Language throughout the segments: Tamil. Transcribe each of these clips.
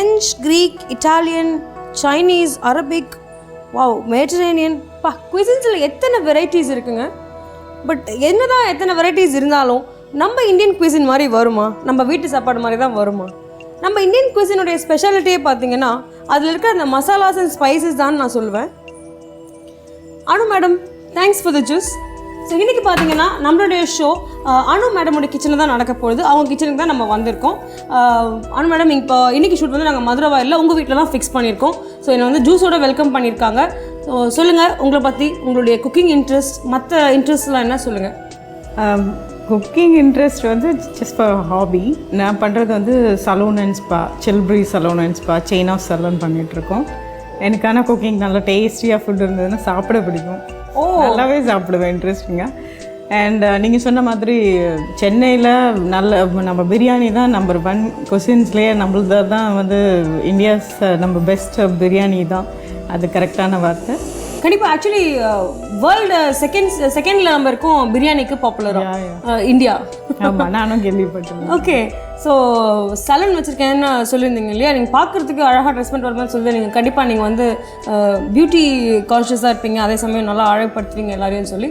French, Greek, Italian, Chinese, Arabic, wow, Mediterranean. குயிசின்ஸில் எத்தனை வெரைட்டிஸ் இருக்குங்க. பட் என்னதான் எத்தனை வெரைட்டிஸ் இருந்தாலும் நம்ம இந்தியன் குயிசின் மாதிரி வருமா? நம்ம வீட்டு சாப்பாடு மாதிரி தான் வருமா? நம்ம இந்தியன் குயிசினுடைய ஸ்பெஷாலிட்டியே பார்த்தீங்கன்னா அதில் இருக்க அந்த மசாலாஸ் அண்ட் ஸ்பைசஸ் தான் நான் சொல்லுவேன். Anu madam, thanks for the juice. So இன்றைக்கி பார்த்தீங்கன்னா நம்மளுடைய ஷோ அனு மேடமோட கிச்சனில் தான் நடக்க போகுது. அவங்க கிச்சனுக்கு தான் நம்ம வந்திருக்கோம். அனு மேடம் இப்போ இன்றைக்கி ஷூட் வந்து நாங்கள் மதுரவாயில் உங்கள் வீட்டில் தான் ஃபிக்ஸ் பண்ணியிருக்கோம். ஸோ என்னை வந்து ஜூஸோட வெல்கம் பண்ணியிருக்காங்க. ஸோ சொல்லுங்கள் உங்களை பற்றி, உங்களுடைய குக்கிங் இன்ட்ரெஸ்ட், மற்ற இன்ட்ரெஸ்ட்லாம் என்ன சொல்லுங்கள். குக்கிங் இன்ட்ரெஸ்ட் வந்து ஜஸ்ட் ஃபார் ஹாபி. நான் பண்ணுறது வந்து சலூன் அண்ட் ஸ்பா, சில்ப்ரி salon and spa, chain of salon பண்ணிகிட்ருக்கோம். எனக்கான குக்கிங் நல்லா டேஸ்டியாக ஃபுட் இருந்ததுன்னா சாப்பிட பிடிக்கும். நல்லாவே சாப்பிடுவேன் இன்ட்ரெஸ்டிங்காக. அண்ட் நீங்கள் சொன்ன மாதிரி சென்னையில் நம்ம பிரியாணி தான் நம்பர் 1 குசின்ஸ்லேயே. நம்மளது தான் வந்து இந்தியாஸ் நம்ம பெஸ்ட் பிரியாணி தான். அது கரெக்டான வார்த்தை. கண்டிப்பாக. ஆக்சுவலி வேர்ல்டு செகண்டில் நம்ம இருக்கோம் பிரியாணிக்கு பாப்புலராக இந்தியா. ஆமாம், நானும் கேள்விப்பட்டேன். ஓகே, ஸோ சலூன் வச்சுருக்கேன்னு சொல்லியிருந்தீங்க இல்லையா? நீங்கள் பார்க்குறதுக்கு அழகாக ட்ரெஸ் பண்ணிட்டு வர மாதிரி சொல்லுவேன். நீங்கள் கண்டிப்பாக நீங்கள் வந்து பியூட்டி கான்ஷியஸாக இருப்பீங்க, அதே சமயம் நல்லா அழகுப்படுத்துவீங்க எல்லாரையும் சொல்லி.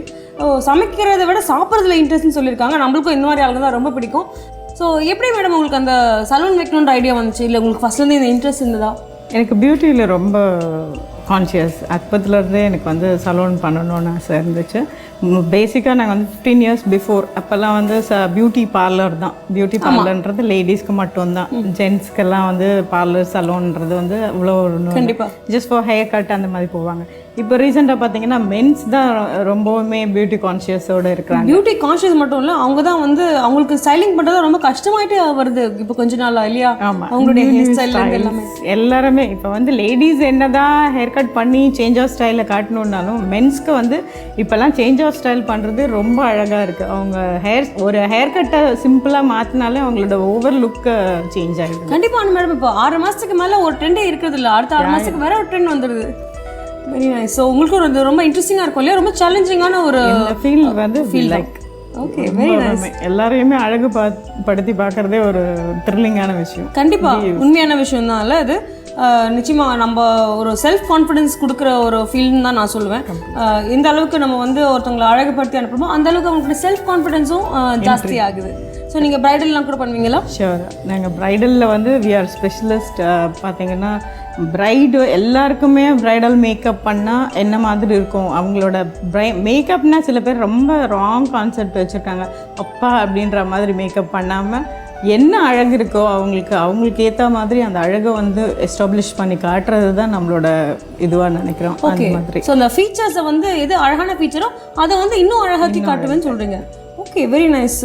சமைக்கிறத விட சாப்பிட்றதுல இன்ட்ரெஸ்ட்னு சொல்லியிருக்காங்க. நம்மளுக்கும் இந்த மாதிரி ஆளுங்க தான் ரொம்ப பிடிக்கும். ஸோ எப்படி மேடம் உங்களுக்கு அந்த சலூன் வைக்கணுன்ற ஐடியா வந்துச்சு? இல்லை உங்களுக்கு ஃபஸ்ட்லேருந்து இந்த இன்ட்ரெஸ்ட் இருந்ததா? எனக்கு பியூட்டியில் ரொம்ப கான்ஷியஸ். அப்பத்துலேருந்தே எனக்கு வந்து சலூன் பண்ணணும்னு ஆசை இருந்துச்சு. பேசிக்காக நாங்கள் வந்து 15 இயர்ஸ் பிஃபோர் அப்போல்லாம் வந்து பியூட்டி பார்லர் தான். பியூட்டி பார்லர்ன்றது லேடிஸ்க்கு மட்டும்தான். ஜென்ஸ்க்கெல்லாம் வந்து பார்லர் சலூன்ன்றது வந்து அவ்வளோ கண்டிப்பாக ஜஸ்ட் ஃபார் ஹேர் கட் அந்த மாதிரி போவாங்க. இப்போ ரீசெண்டாக பார்த்தீங்கன்னா மென்ஸ் தான் ரொம்பவுமே பியூட்டி கான்ஷியஸோடு இருக்கிறாங்க. பியூட்டி கான்ஷியஸ் மட்டும் இல்லை, அவங்க தான் வந்து அவங்களுக்கு ஸ்டைலிங் பண்ணுறது ரொம்ப கஷ்டமாயிட்டே வருது இப்போ கொஞ்ச நாள் இல்லையா? ஆமாம், அவங்களுடைய ஹேர் ஸ்டைல் எல்லாமே எல்லாருமே இப்போ வந்து லேடிஸ் என்ன தான் ஹேர் கட் பண்ணி சேஞ்ச் ஆஃப் ஸ்டைலில் காட்டணுன்னாலும் மென்ஸ்க்கு வந்து இப்போல்லாம் சேஞ்ச் ஆஃப் ஸ்டைல் பண்ணுறது ரொம்ப அழகாக இருக்குது. அவங்க ஒரு ஹேர் கட்டை சிம்பிளாக மாற்றினாலே அவங்களோட ஓவர் லுக்கு சேஞ்ச் ஆகிடுது. கண்டிப்பாக மேடம். இப்போ 6 மாதத்துக்கு மேலே ஒரு ட்ரெண்டே இருக்கிறது இல்லை, அடுத்த 6 மாதத்துக்கு வேற ஒரு ட்ரெண்ட் வந்துடுது. Very nice. ஸோ உங்களுக்கு ஒரு ரொம்ப இன்ட்ரெஸ்டிங்காக இருக்கும் இல்லையா? ரொம்ப சேலஞ்சிங்கான ஒரு ஃபீல் வந்து லைக். Okay, very nice. எல்லாரையுமே அழகு படுத்தி பார்க்குறதே ஒரு த்ரில்லிங்கான விஷயம். கண்டிப்பாக உண்மையான விஷயம் தான் இல்லை அது. நிச்சயமாக நம்ம ஒரு செல்ஃப் கான்ஃபிடென்ஸ் கொடுக்குற ஒரு ஃபீல்னு தான் நான் சொல்லுவேன். எந்த அளவுக்கு நம்ம வந்து ஒருத்தவங்களை அழகுப்படுத்தி அனுப்புறோமோ அந்த அளவுக்கு அவங்களுக்கு செல்ஃப் கான்ஃபிடென்ஸும் ஜாஸ்தி ஆகுது. ஸோ நீங்கள் ப்ரைடல்லாம் கூட பண்ணுவீங்களா? ஷியோர். நாங்கள் ப்ரைடலில் வந்து வி ஆர் ஸ்பெஷலிஸ்ட். பார்த்தீங்கன்னா ப்ரைடு எல்லாருக்குமே ப்ரைடல் மேக்கப் பண்ணால் என்ன மாதிரி இருக்கும் அவங்களோட மேக்கப்னா சில பேர் ரொம்ப ராங் கான்செப்ட் வச்சுருக்காங்க. அப்பா அப்படின்ற மாதிரி மேக்கப் பண்ணாமல் என்ன அழகு இருக்கோ அவங்களுக்கு ஏற்ற மாதிரி அந்த அழகை வந்து எஸ்டாப்ளிஷ் பண்ணி காட்டுறது தான் நம்மளோட இதுவாக நினைக்கிறோம். அந்த மாதிரி ஸோ அந்த ஃபீச்சர்ஸை வந்து எது அழகான ஃபீச்சரோ அதை வந்து இன்னும் அழகாக்கி காட்டுவேன்னு சொல்கிறீங்க. Okay, very nice.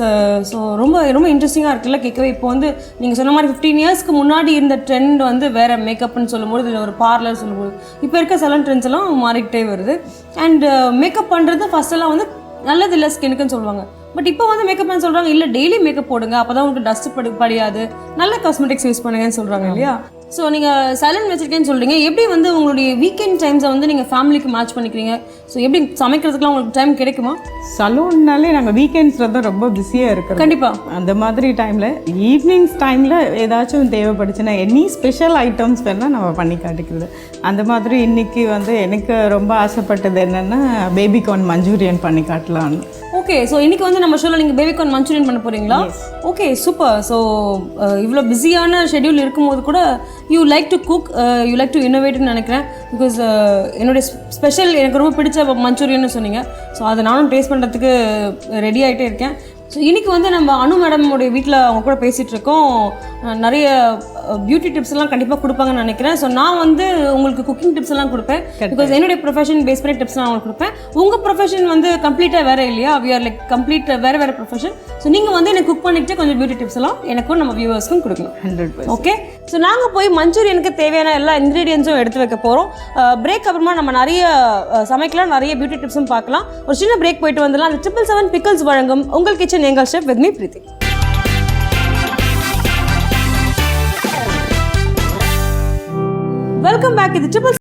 ஸோ ரொம்ப ரொம்ப இன்ட்ரெஸ்டிங்காக இருக்குல்ல கேட்கவே. இப்போ வந்து நீங்கள் சொன்ன மாதிரி 15 இயர்ஸ்க்கு முன்னாடி இருந்த ட்ரெண்ட் வந்து வேறு மேக்கப்னு சொல்லும்போது, இதில் ஒரு பார்லர் சொல்லும்போது இப்போ இருக்க சலூன் ட்ரெண்ட்ஸ் எல்லாம் மாறிக்கிட்டே வருது. அண்ட் மேக்கப் பண்ணுறது ஃபஸ்ட்டெல்லாம் வந்து நல்லது இல்லை ஸ்கின்னுக்குன்னு சொல்லுவாங்க. பட் இப்போ வந்து மேக்கப்னு சொல்கிறாங்க இல்லை டெய்லி மேக்கப் போடுங்க, அப்போ தான் உங்களுக்கு டஸ்ட் படியாது, நல்ல காஸ்மெட்டிக்ஸ் யூஸ் பண்ணுங்கன்னு சொல்கிறாங்க இல்லையா? ஸோ நீங்கள் சலூன் வச்சுருக்கேன்னு சொல்கிறீங்க. எப்படி வந்து உங்களுடைய வீக்கெண்ட் டைம்ஸை வந்து நீங்கள் ஃபேமிலிக்கு மேட்ச் பண்ணிக்கிறீங்க? ஸோ எப்படி சமைக்கிறதுக்குலாம் உங்களுக்கு டைம் கிடைக்குமா? சலூன்னாலே நாங்கள் வீக்கெண்ட்ஸில் தான் ரொம்ப பிஸியாக இருக்கிறோம். கண்டிப்பாக அந்த மாதிரி டைமில் ஈவினிங்ஸ் டைமில் ஏதாச்சும் தேவைப்படுச்சுன்னா எனி ஸ்பெஷல் ஐட்டம்ஸ் வேணால் நம்ம பண்ணி காட்டிக்கிறது. அந்த மாதிரி இன்றைக்கி வந்து எனக்கு ரொம்ப ஆசைப்பட்டது என்னென்னா பேபிகார்ன் மஞ்சூரியன் பண்ணி காட்டலான்னு. ஓகே, ஸோ இன்றைக்கி வந்து நம்ம ஷோவில் நீங்கள் பேபிகார்ன் மஞ்சூரியன் பண்ண போகிறீங்களா? Okay, super. ஸோ இவ்வளோ பிஸியான ஷெட்யூல் இருக்கும்போது கூட you like to cook, you like to இன்னோவேட்னு நினைக்கிறேன். பிகாஸ் என்னுடைய ஸ்பெஷல் எனக்கு ரொம்ப பிடிச்ச மஞ்சூரியன்னு சொன்னீங்க. ஸோ அதை நானும் டேஸ்ட் பண்ணுறதுக்கு ரெடி ஆகிட்டே இருக்கேன். ஸோ இன்றைக்கி வந்து நம்ம அனு மேடமுடைய வீட்டில் அவங்க கூட பேசிகிட்டு இருக்கோம். நிறைய பியூட்டி டிப்ஸ் எல்லாம் கண்டிப்பாக கொடுப்பாங்கன்னு நினைக்கிறேன். ஸோ நான் வந்து உங்களுக்கு குக்கிங் டிப்ஸ் எல்லாம் கொடுப்பேன். பிகாஸ் என்னுடைய ப்ரொஃபஷன் பேஸ் பண்ணி டிப்ஸ் நான் உங்களுக்கு கொடுப்பேன். உங்கள் ப்ரொஃபஷன் வந்து கம்ப்ளீட்டாக வேறு இல்லையா? வி ஆர் லைக் கம்ப்ளீட் வேறு ப்ரொஃபஷன். ஸோ நீங்கள் வந்து எனக்கு குக் பண்ணிட்டு கொஞ்சம் பியூட்டி டிப்ஸ் எல்லாம் எனக்கும் நம்ம வியூவர்ஸ்க்கும் கொடுக்கணும். 100%. ஓகே, ஸோ நாங்கள் போய் மஞ்சூரியனுக்கு தேவையான எல்லா இன்க்ரீடியன்ஸும் எடுத்து வைக்க போகிறோம். பிரேக் அப்புறமா நம்ம நிறைய சமைக்கலாம், நிறைய பியூட்டி டிப்ஸும் பார்க்கலாம். ஒரு சின்ன பிரேக் போயிட்டு வந்துடலாம். அந்த 777 பிக்கல்ஸ் வழங்கும் உங்கள் கிச்சன் எங்கள் chef with me Preethi. Welcome back. இது 777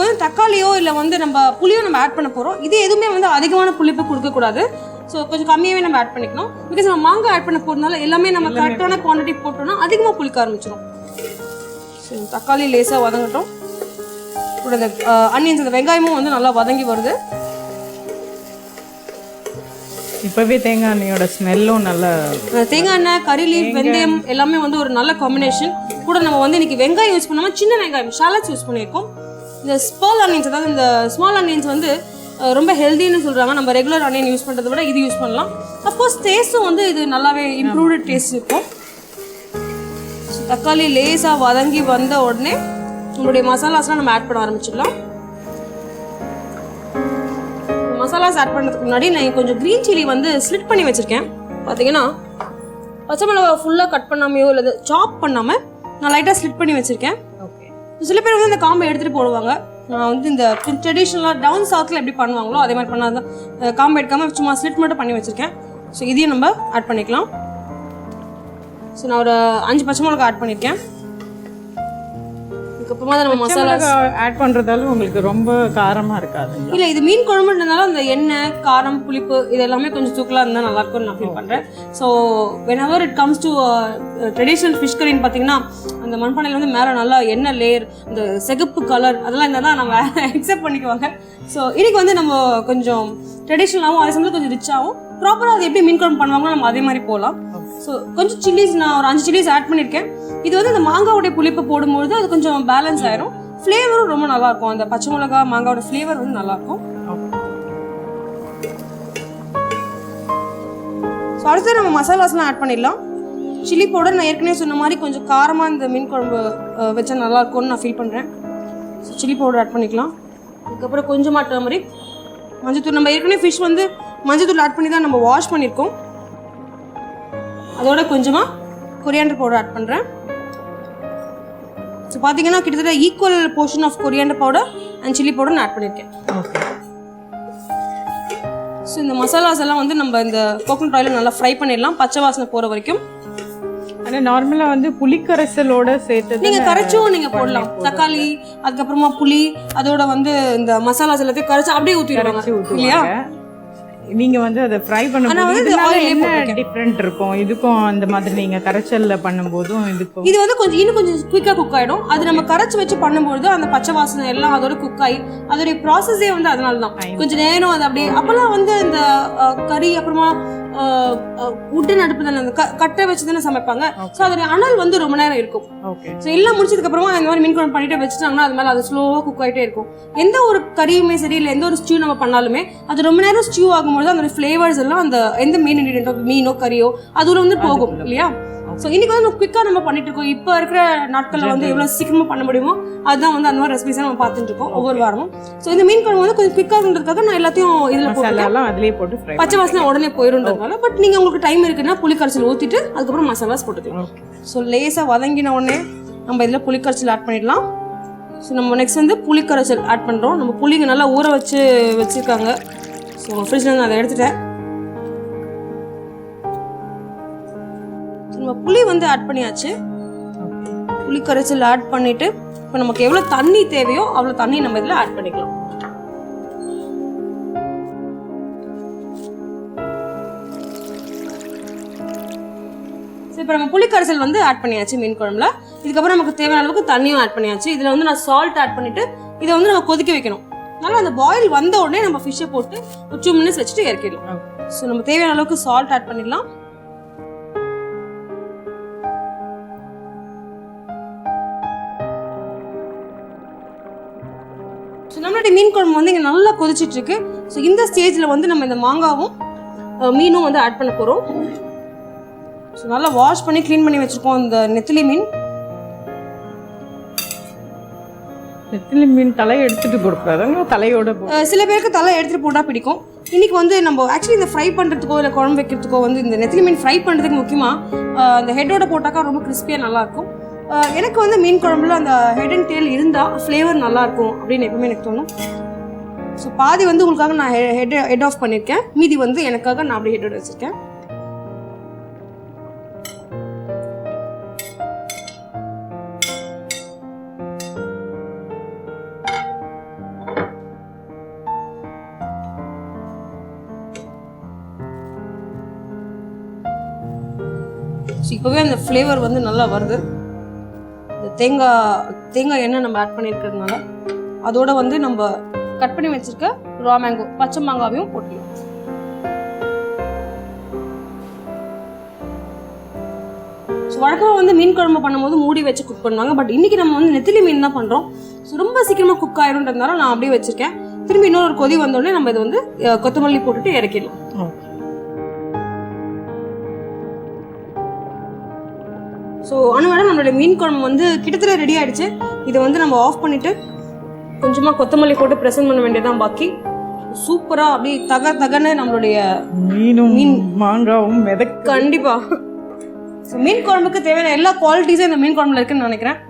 இதுக்கு வந்து தக்காளியோ இல்லை வந்து நம்ம புளியோ நம்ம ஆட் பண்ண போகிறோம். இது எதுவுமே வந்து அதிகமான புளிப்பு கொடுக்கக்கூடாது. ஸோ கொஞ்சம் கம்மியாகவே நம்ம ஆட் பண்ணிக்கணும். பிகாஸ் நம்ம மாங்காய் ஆட் பண்ண போகிறதுனால எல்லாமே நம்ம கரெக்டான குவான்டிட்டி போட்டோம்னா அதிகமாக புளிக்க ஆரம்பிச்சிடும். ஸோ தக்காளி லேசாக வதங்கட்டும். கூட இந்த அன்னியன்ஸ் இந்த வெங்காயமும் வந்து நல்லா வதங்கி வருது. இப்போவே தேங்காய் எண்ணெயோட ஸ்மெல்லும் நல்ல தேங்காய் எண்ணெய், கறி லீஃப், வெந்தயம் எல்லாமே வந்து ஒரு நல்ல காம்பினேஷன். கூட நம்ம வந்து இன்னைக்கு வெங்காயம் யூஸ் பண்ணாமல் சின்ன வெங்காயம் ஷாலட்ஸ் யூஸ் பண்ணியிருக்கோம். இந்த ஸ்மால் ஆனியன்ஸ், அதாவது இந்த ஸ்மால் ஆனியன்ஸ் வந்து ரொம்ப ஹெல்தின்னு சொல்கிறாங்க. நம்ம ரெகுலர் ஆனியன் யூஸ் பண்ணுறதை விட இது யூஸ் பண்ணலாம். அஃப்கோர்ஸ் டேஸ்ட்டும் வந்து இது நல்லாவே இம்ப்ரூவ்டு டேஸ்ட் இருக்கும். ஸோ தக்காளி லேசாக வதங்கி வந்த உடனே நம்மளுடைய மசாலாஸ்லாம் நம்ம ஆட் பண்ண ஆரம்பிச்சிடலாம். மசாலாஸ் ஆட் பண்ணுறதுக்கு முன்னாடி நான் கொஞ்சம் க்ரீன் சில்லி வந்து ஸ்லிட் பண்ணி வச்சுருக்கேன். பார்த்தீங்கன்னா பச்சை மிளகா ஃபுல்லாக கட் பண்ணாமையோ இல்லை சாப் பண்ணாமல் நான் லைட்டாக ஸ்லிட் பண்ணி வச்சுருக்கேன். ஓகே. சில பேர் வந்து இந்த காம்பை எடுத்துகிட்டு போடுவாங்க. நான் வந்து இந்த ட்ரெடிஷ்னலாக டவுன் சவுத்தில் எப்படி பண்ணுவாங்களோ அதே மாதிரி பண்ணாதான் காம்பை எடுக்காமல் சும்மா ஸ்லிட் மட்டும் பண்ணி வச்சுருக்கேன். ஸோ இதையும் நம்ம ஆட் பண்ணிக்கலாம். ஸோ நான் ஒரு 5 பச்சை மிளகா ஆட் பண்ணியிருக்கேன். அதுக்கப்புறமா தான் நம்ம மசாலா ஆட் பண்ணுறதால உங்களுக்கு ரொம்ப காரமாக இருக்காது. இல்லை, இது மீன் குழம்புன்றதுனால அந்த எண்ணெய், காரம், புளிப்பு இது எல்லாமே கொஞ்சம் தூக்கலாக இருந்தால் நல்லாயிருக்கும்னு நான் ஃபீல் பண்ணுறேன். So whenever it comes to traditional fish கறின்னு பார்த்தீங்கன்னா அந்த மண்பானையில் வந்து மேலே நல்லா எண்ணெய் லேயர், இந்த சிகப்பு கலர் அதெல்லாம் இருந்தால் தான் நம்ம அக்செப்ட் பண்ணிக்குவாங்க. ஸோ இன்னைக்கு வந்து நம்ம கொஞ்சம் ட்ரெடிஷ்னலாகவும் அதே சமயத்தில் கொஞ்சம் ரிச்சாகவும் ப்ராப்பராக அது எப்படி மீன் குழம்பு பண்ணுவாங்களோ நம்ம அதே மாதிரி போகலாம். ஸோ கொஞ்சம் சில்லிஸ் நான் ஒரு 5 சில்லிஸ் ஆட் பண்ணியிருக்கேன். இது வந்து அந்த மாங்காவுடைய புளிப்பு போடும்பொழுது அது கொஞ்சம் பேலன்ஸ் ஆயிரும். ஃப்ளேவரும் ரொம்ப நல்லாயிருக்கும். அந்த பச்சை மிளகா மாங்காவோட ஃப்ளேவர் வந்து நல்லாயிருக்கும். ஸோ அடுத்து நம்ம மசாலாஸ்லாம் ஆட் பண்ணிடலாம். சில்லி பவுடர் நான் ஏற்கனவே சொன்ன மாதிரி கொஞ்சம் காரமாக இந்த மீன் குழம்பு வச்சா நல்லாயிருக்கும்னு நான் ஃபீல் பண்ணுறேன். ஸோ சில்லி பவுடர் ஆட் பண்ணிக்கலாம். அதுக்கப்புறம் கொஞ்சமாக டர்மரிக், மஞ்சத்தூள். நம்ம ஏற்கனவே ஃபிஷ் வந்து மஞ்சத்தூள் ஆட் பண்ணி தான் நம்ம வாஷ் பண்ணியிருக்கோம். அதோட கொஞ்சமாக கொரியாண்டர் பவுடர் ஆட் பண்ணுறேன். ஸோ பார்த்தீங்கன்னா கிட்டத்தட்ட equal portion of coriander powder and chilli powder நான் ஆட் பண்ணியிருக்கேன். ஸோ இந்த மசாலாஸ் எல்லாம் வந்து நம்ம இந்த கோகனட் ஆயிலில் நல்லா ஃப்ரை பண்ணிடலாம் பச்சை வாசனை போகிற வரைக்கும். ஆனால் நார்மலாக வந்து புளிக்கரைசலோட சேர்த்து நீங்கள் கரைச்சும் நீங்கள் போடலாம். தக்காளி, அதுக்கப்புறமா புளி, அதோட வந்து இந்த மசாலாஸ் எல்லாத்தையும் கரைச்சி அப்படியே ஊற்றிடுவாங்க இல்லையா? நீங்க வந்து அதை ஃப்ரை பண்ணும்போது என்ன டிஃபரெண்ட் இருக்கும் இதுக்கும் அந்த மாதிரி நீங்க கரைச்சல்ல பண்ணும்போதும் இதுக்கும்? இது வந்து கொஞ்சம் இன்னும் கொஞ்சம் குயிக்காக குக் ஆகிடும். அது நம்ம கரைச்சி வச்சு பண்ணும்போது அந்த பச்சை வாசனை எல்லாம் அதோட குக் ஆகி அதோடைய ப்ராசஸே வந்து அதனால தான் கொஞ்சம் நேரம் அது அப்படியே. அப்போல்லாம் வந்து இந்த கறி அப்புறமா உட்டன் அடுப்பு தானே அந்த கட்டை வச்சு தானே சமைப்பாங்க. ஸோ அதோடைய அனல் வந்து ரொம்ப நேரம் இருக்கும். ஸோ எல்லாம் முடிச்சதுக்கு அப்புறமா இந்த மாதிரி மீன் குழம்பு பண்ணிட்டு வச்சுட்டாங்கன்னா அது மேலே அது ஸ்லோவாக குக் ஆகிட்டே இருக்கும். எந்த ஒரு கறியுமே சரி இல்லை எந்த ஒரு ஸ்டியூ நம்ம பண்ணாலுமே அது ரொம்ப நேரம் ஸ்டியூ ஆகும்போது அந்த ஃப்ளேவர்ஸ் எல்லாம் அந்த எந்த மெயின் இன்கிரியன்ட்டோ மீனோ கறியோ அதுல வந்து போகும் இல்லையா? ஸோ இன்னைக்கு வந்து குயிக்காக நம்ம பண்ணிட்டு இருக்கோம். இப்போ இருக்கிற நாட்களில் வந்து எவ்வளோ சீக்கிரமாக பண்ண முடியுமோ அதுதான் வந்து அந்த மாதிரி ரெசிபிஸாக நம்ம பார்த்துட்டு இருக்கோம் ஒவ்வொரு வாரமும். ஸோ இந்த மீன் குழம்பு வந்து கொஞ்சம் குயிக்காகன்றதுக்காக நான் எல்லாத்தையும் இதில் போட்டு பச்சை வாசனை உடனே போயிடும்ன்றதுனால. பட் நீங்கள் உங்களுக்கு டைம் இருக்குன்னா புளிக்கரைச்சல் ஊற்றிட்டு அதுக்கப்புறம் மசாலாஸ் போட்டுக்கலாம். ஸோ லேசாக வதங்கின உடனே நம்ம இதில் புளிக்கரைச்சல் ஆட் பண்ணிடலாம். ஸோ நம்ம நெக்ஸ்ட் வந்து புளிக்கரைச்சல் ஆட் பண்ணுறோம். நம்ம புளிங்க நல்லா ஊற வச்சுருக்காங்க. ஸோ ஃப்ரிட்ஜில் நான் அதை எடுத்துட்டேன். நம்ம புளி வந்து ஆட் பண்ணியாச்சு. புளி கரைச்சல் ஆட் பண்ணிட்டு இப்போ நமக்கு எவ்வளோ தண்ணி தேவையோ அவ்வளோ தண்ணி நம்ம இதில் ஆட் பண்ணிக்கலாம். இப்போ நம்ம புளி கரைசல் வந்து ஆட் பண்ணியாச்சு மீன் குழம்புல. இதுக்கப்புறம் நமக்கு தேவையான அளவுக்கு தண்ணியும் ஆட் பண்ணியாச்சு. இதில் வந்து நான் சால்ட் ஆட் பண்ணிட்டு இதை வந்து நம்ம கொதிக்க வைக்கணும். நல்லா அந்த பாயில் வந்த உடனே நம்ம ஃபிஷ்ஷை போட்டு ஒரு 2 மினிட்ஸ் வச்சுட்டு இறக்கிடலாம். ஸோ நம்ம தேவையான அளவுக்கு சால்ட் ஆட் பண்ணிடலாம். ஸோ நம்மளுடைய மீன் குழம்பு வந்து இங்கே நல்லா கொதிச்சிட்டு இருக்கு. ஸோ இந்த ஸ்டேஜில் வந்து நம்ம இந்த மாங்காவும் மீனும் வந்து ஆட் பண்ண போகிறோம். ஸோ நல்லா வாஷ் பண்ணி க்ளீன் பண்ணி வச்சுருக்கோம் இந்த நெத்திலி மீன். நெத்திலி மீன் தலையை எடுத்துட்டு போடக்கூடாது, தலையோட. சில பேருக்கு தலை எடுத்துகிட்டு போட்டால் பிடிக்கும். இன்றைக்கி வந்து நம்ம ஆக்சுவலி இந்த ஃப்ரை பண்ணுறதுக்கோ இல்லை குழம்பு வைக்கிறதுக்கோ வந்து இந்த நெத்திலி மீன் ஃப்ரை பண்ணுறதுக்கு முக்கியமாக அந்த ஹெட்டோட போட்டாக்கா ரொம்ப கிறிஸ்பியாக நல்லாயிருக்கும். எனக்கு வந்து மீன் குழம்புல அந்த ஹெட் அண்ட் டேல் இருந்தால் ஃப்ளேவர் நல்லாயிருக்கும் அப்படின்னு எப்பவுமே எனக்கு தோணும். ஸோ பாதி வந்து உங்களுக்காக நான் ஹெட் ஆஃப் பண்ணியிருக்கேன். மீதி வந்து எனக்காக நான் அப்படியே ஹெட்டோட வச்சுருக்கேன். ஸோ இப்போவே அந்த ஃப்ளேவர் வந்து நல்லா வருது. இந்த தேங்காய் எண்ணெய் நம்ம ஆட் பண்ணியிருக்கிறதுனால அதோட வந்து நம்ம கட் பண்ணி வச்சிருக்க ரா மேங்கோ பச்சை மாங்காவையும் போட்டுக்கலாம். ஸோ வழக்கமாக வந்து மீன் குழம்பு பண்ணும்போது மூடி வச்சு குக் பண்ணுவாங்க. பட் இன்னைக்கு நம்ம வந்து நெத்திலி மீன் தான் பண்ணுறோம். ஸோ ரொம்ப சீக்கிரமாக குக் ஆயிருன்றதுனால நான் அப்படியே வச்சிருக்கேன். திரும்பி இன்னொரு கொதி வந்தோடனே நம்ம இதை வந்து கொத்தமல்லி போட்டுட்டு இறக்கிடலாம். ஸோ ஆனால் மேடம் நம்மளுடைய மீன் குழம்பு வந்து கிட்டத்தட்ட ரெடி ஆயிடுச்சு. இதை வந்து நம்ம ஆஃப் பண்ணிட்டு கொஞ்சமாக கொத்தமல்லி போட்டு ப்ரெசன்ட் பண்ண வேண்டியதான் பாக்கி. சூப்பராக அப்படி தகன்னு நம்மளுடைய மீன் மாங்காவும் கண்டிப்பா. ஸோ மீன் குழம்புக்கு தேவையான எல்லா குவாலிட்டிஸும் இந்த மீன் குழம்புல இருக்குன்னு நினைக்கிறேன்.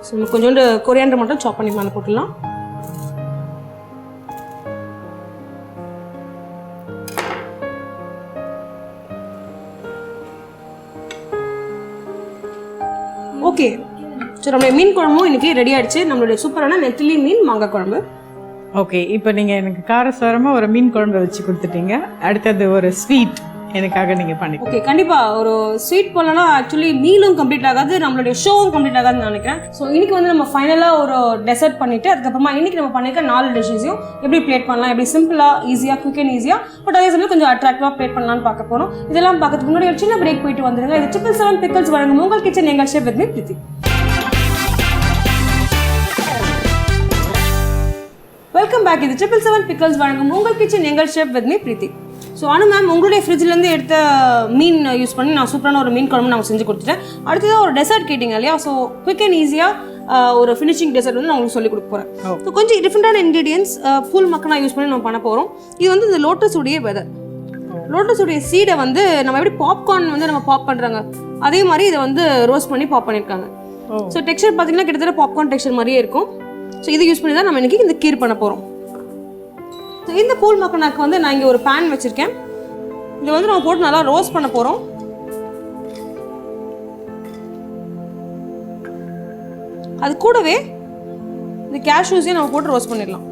ஸோ கொஞ்சோண்டு கொரியாண்டர் மட்டும் சாப் பண்ணி மேலே போட்டுடலாம். ஓகே, ஸோ நம்மளுடைய மீன் குழம்பும் இன்னைக்கு ரெடி ஆயிடுச்சு. நம்மளுடைய சூப்பரான நெத்திலி மீன் மாங்காய் குழம்பு. ஓகே, இப்போ நீங்கள் எனக்கு காரசாரமாக ஒரு மீன் குழம்பு வச்சு கொடுத்துட்டீங்க. அடுத்தது ஒரு ஸ்வீட் எனக்காக நீங்கள் பண்ணி. ஓகே, கண்டிப்பாக ஒரு ஸ்வீட் பண்ணலன்னா ஆக்சுவலி மீலும் கம்ப்ளீட் ஆகாது, நம்மளுடைய ஷோவும் கம்ப்ளீட் ஆகாதுன்னு நினைக்கிறேன். ஸோ இன்னைக்கு வந்து நம்ம ஃபைனலாக ஒரு டெசர்ட் பண்ணிட்டு அதுக்கப்புறமா இன்னைக்கு நம்ம பண்ணிருக்க 4 டிஷ்ஷையும் எப்படி பிளேட் பண்ணலாம், எப்படி சிம்பிளாக ஈஸியாக குயிக் அண்ட் ஈஸியாக பட் அதே சமயம் கொஞ்சம் அட்ராக்டிவாக பிளேட் பண்ணலாம்னு பார்க்க போகிறோம். இதெல்லாம் பார்க்கறதுக்கு முன்னாடி ஒரு சின்ன பிரேக் போயிட்டு வந்துருங்க. இது 777 பிக்கல்ஸ் வழங்கும் உங்கள் கிச்சன் எங்கள் chef with me Preethi. Welcome back. இது 777 பிக்கல்ஸ் வழங்கும் உங்கள் கிச்சன் எங்கள் chef with me Preethi. So ஆனால் மேம் உங்களுடைய ஃப்ரிட்ஜ்லேருந்து எடுத்த மீன் யூஸ் பண்ணி நான் சூப்பரான ஒரு மீன் குழம்பு நான் செஞ்சு கொடுத்துட்டேன். அடுத்ததாக ஒரு டெசர்ட் கேட்டிங்க இல்லையா? ஸோ குயிக் அண்ட் ஈஸியாக ஒரு ஃபினிஷிங் டெசர்ட் வந்து நான் உங்களுக்கு சொல்லிக் கொடுக்க போகிறேன். ஸோ கொஞ்சம் டிஃப்ரெண்டான இன்க்ரீடியன்ஸ் ஃபுல் மக்கனா யூஸ் பண்ணி நம்ம பண்ண போகிறோம். இது வந்து இந்த லோட்டஸ் உடைய விதை. லோட்டஸ் உடைய சீடை வந்து நம்ம எப்படி பாப்கார்ன் வந்து நம்ம பாப் பண்ணுறாங்க அதே மாதிரி இதை வந்து ரோஸ்ட் பண்ணி பாப் பண்ணியிருக்காங்க. ஸோ டெக்ஸ்சர் பார்த்தீங்கன்னா கிட்டத்தட்ட பாப்கார்ன் டெக்ஸ்சர் மாதிரியே இருக்கும். ஸோ இதை யூஸ் பண்ணி தான் நம்ம இன்றைக்கி இந்த கீர் பண்ண போகிறோம். ஸோ இந்த பூல் மக்கனாக்கு வந்து நான் இங்கே ஒரு பேன் வச்சுருக்கேன். இதை வந்து நம்ம போட்டு நல்லா ரோஸ்ட் பண்ண போகிறோம். அது கூடவே இந்த கேஷ்யூஸையும் நம்ம போட்டு ரோஸ்ட் பண்ணிடலாம்.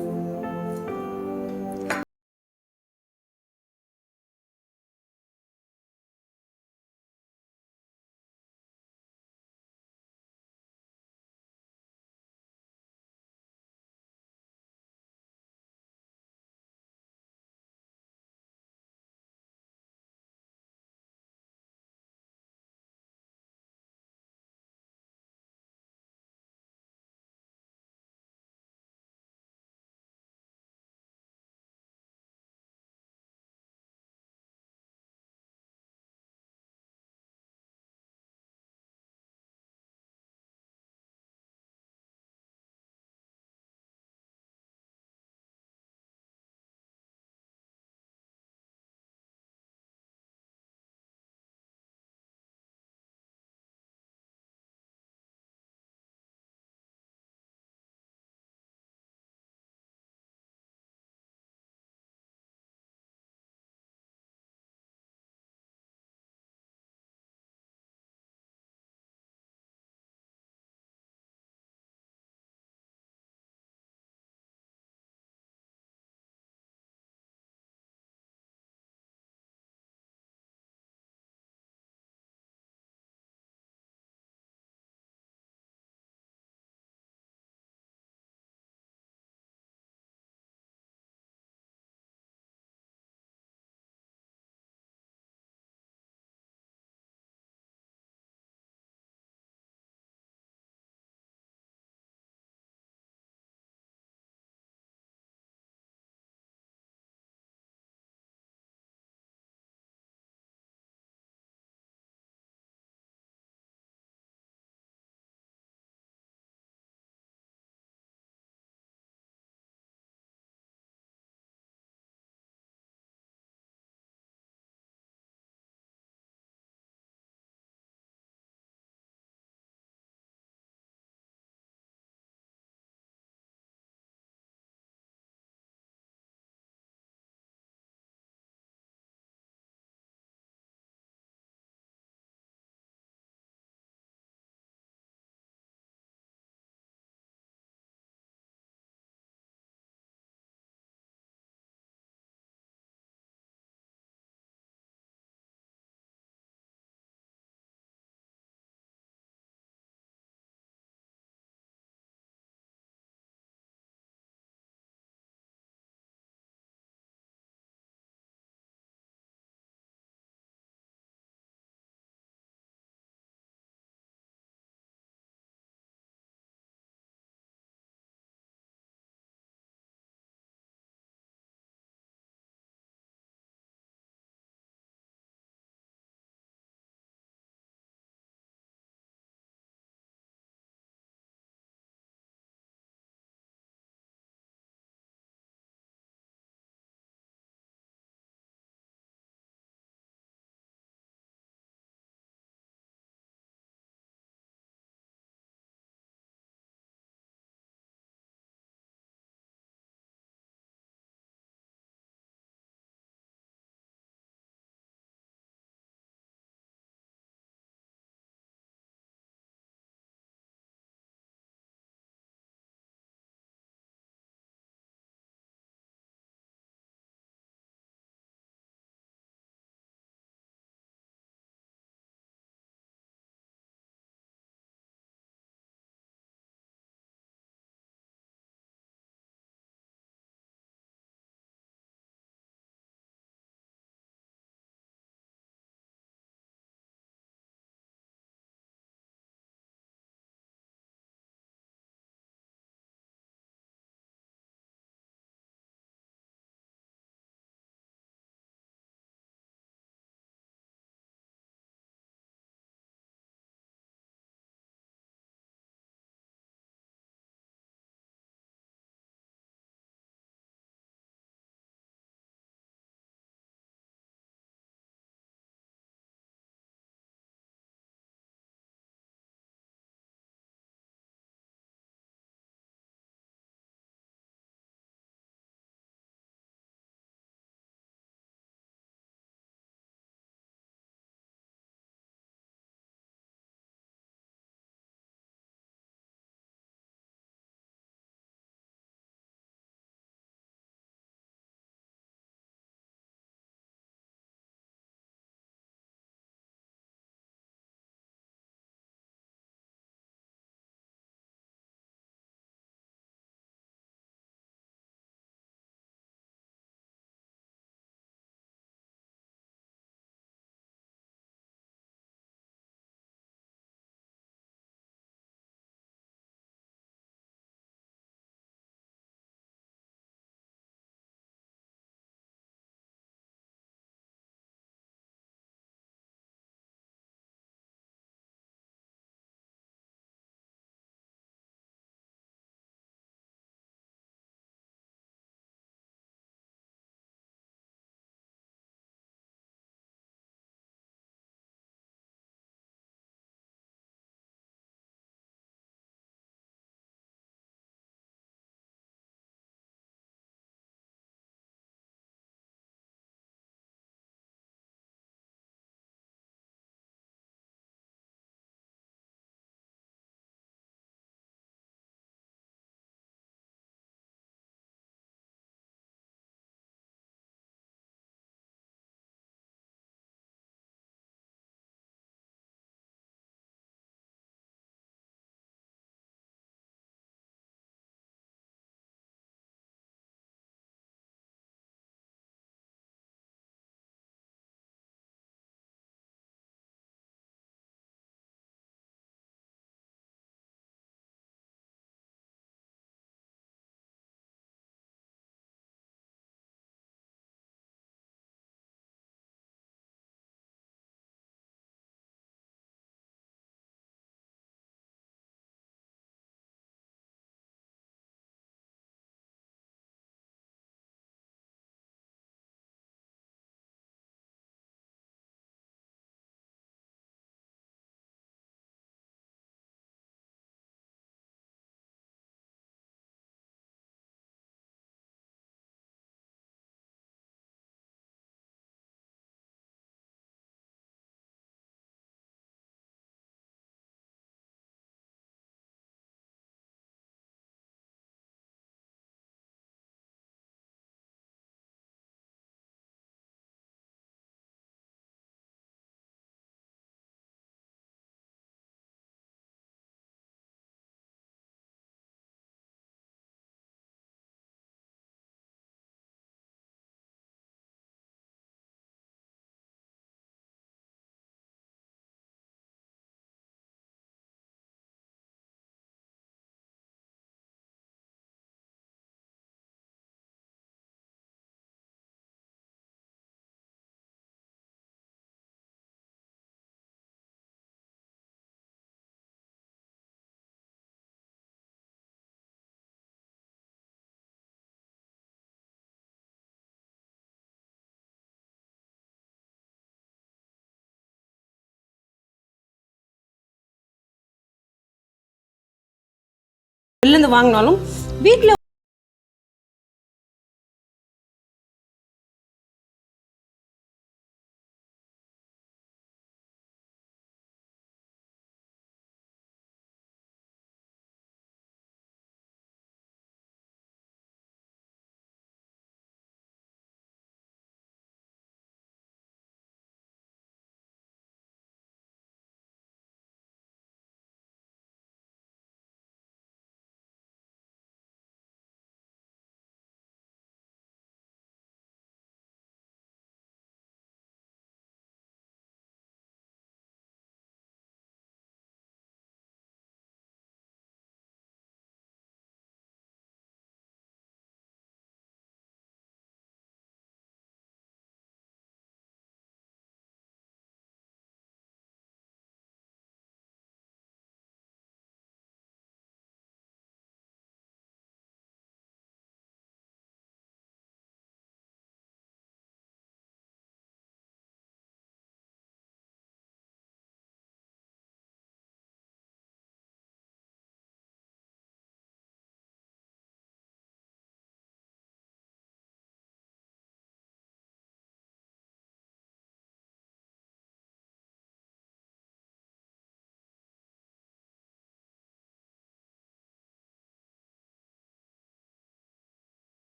வாங்கினாலும் வீட்டில்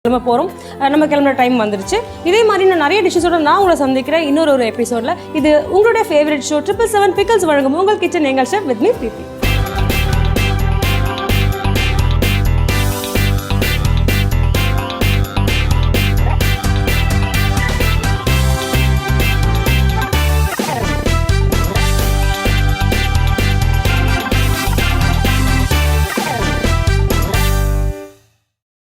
கிளம்ப போகிறோம். நம்ம கிளம்புற டைம் வந்துருச்சு. இதே மாதிரி நான் நிறைய டிஷ்ஷஸோட நான் உங்களை சந்திக்கிறேன் இன்னொரு எபிசோடில். இது உங்களுடைய ஃபேவரட் ஷோ 777 பிக்கல்ஸ் வழங்கும் உங்கள் கிச்சன் எங்கள் ஷெஃப் வித் மீ பிரீத்தி.